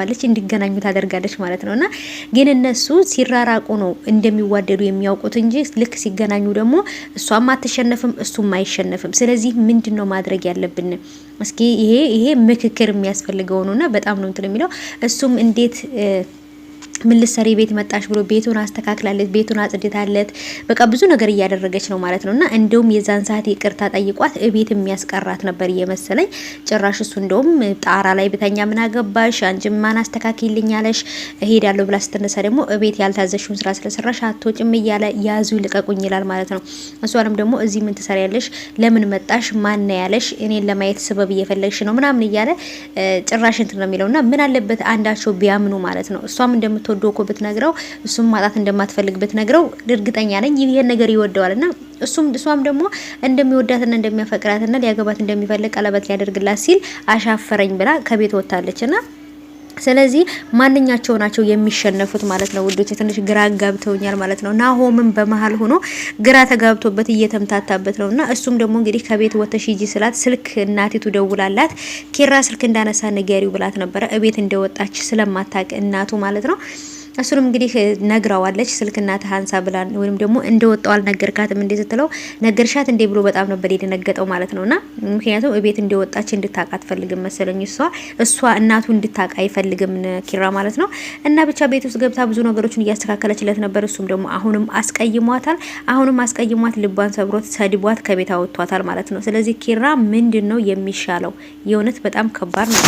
ባለች እንዲገናኙ ታደርጋለች ማለት ነውና ግን እነሱ ሲራራቁ ነው እንደሚዋደዱ የሚያውቁት እንጂ ልክ ሲገናኙ ደግሞ እሷም አትሸነፍም እሱም አይሸነፍም። ስለዚህ ምንድነው ማድረግ ያለብን? እስኪ ይሄ ምክክር የሚያስፈልገው ነውና በጣም ነው እንትን የሚለው እሱም እንዴት ምን ልትሰሪ ቤት መጣሽ ብሎ ቤቱን አስተካክላለች፣ ቤቱን አጽድታለት በቃ ብዙ ነገር እያደረገች ነው ማለት ነውና እንደውም የዛን ሰዓት ይቅርታ ጠይቋት ቤት የሚያስቀራት ነበር እየመሰለኝ። ጭራሽ እሱ እንደውም ጣራ ላይ ብተኛ ምን አገባሽ አንቺ ማን አስተካክልኝ ያለሽ እሄዳለሁ ብላ ስትነሳ ደግሞ ቤት ያልታዘሽውን ስራ ስለሰራሽ አትወጭም እያለ ያዙ ይልቀቁኝ ይላል ማለት ነው። እሷንም ደግሞ እዚህ ምን ትሰሪያለሽ? ለምን መጣሽ? ማን ነው ያለሽ? እኔን ለማየት ስበብ እየፈለግሽ ነው ምናምን እያለ ጭራሽ እንትን ነው የሚለውና ምን አለበት አንዳቸው ቢያምኑ ማለት ነው። እሷም እንደምትወደው እኮ ብትነግረው እሱም ማጣት እንደማትፈልግ ብትነግረው እርግጠኛ ነኝ ይሄን ነገር ይወደዋልና እሷም ደግሞ እንደሚወዳትና እንደሚያፈቅራትና ሊያገባት እንደሚፈልግ ቀለበት ሊያደርግላት ሲል አሻፈረኝ ብላ ከቤት ወጣለችና ስለዚህ ማንኛቸው ናቸው የሚሸነፉት ማለት ነው ውዶች። ትንሽ ግራ ጋብተውኛል ማለት ነው። ናሆምም በመሃል ሆኖ ግራ ተጋብቶበት እየተምታታበት ነውና እሱም ደግሞ እንግዲህ ከቤት ወጥተሽ ሂጂ ስላት ስልክ እናቲቱ ደውላላት ኪራ ስልክ እንዳነሳ ንገሪው ብላት ነበረ እቤት እንደወጣች ስለማታውቅ እናቱ ማለት ነው። እሱንም እንግዲህ ነግራዋለች ስልክ እናትህ አንሳ ብላ ወይም ደግሞ እንደወጣው አልነገርካትም እንዴ ስትለው ነገርሻት እንዴ ብሎ በጣም ነበር የደነገጠው ማለት ነውና ምክንያቱም እቤት እንደወጣች እንድታቃት ፈልግም መሰለኝ እሷ እናቱ እንድታቃ አይፈልግም ኪራ ማለት ነው። እና ብቻ ቤት ውስጥ ገብታ ብዙ ነገሮችን እያስተካከለችለት ነበር። እሱም ደግሞ አሁንም አስቀይሟት ልቧን ሰብሮት ሰድቧት ከቤት አወጥቷታል ማለት ነው። ስለዚህ ኪራ ምንድነው የሚሻለው? የእውነት በጣም ከባድ ነው።